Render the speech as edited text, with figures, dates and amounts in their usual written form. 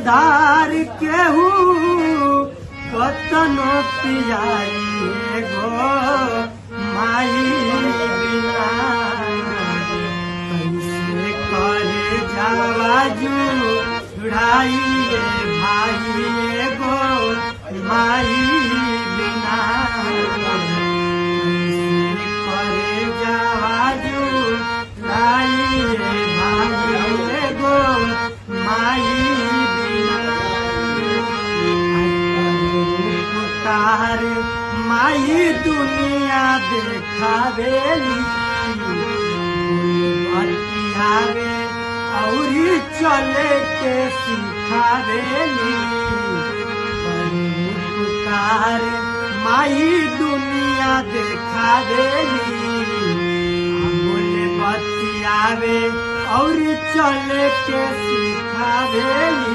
धार केहू कतनो पियाई गो माई बिना कैसे करे जावाजू ढाई भाई गो माई बिना कैसे करे जावाजू ढाई भाई गो माई तार माई दुनिया देखावेली बतियावे और चले के सिखावेली तार माई दुनिया देखावेली बोले बतियावे और चले के सिखावेली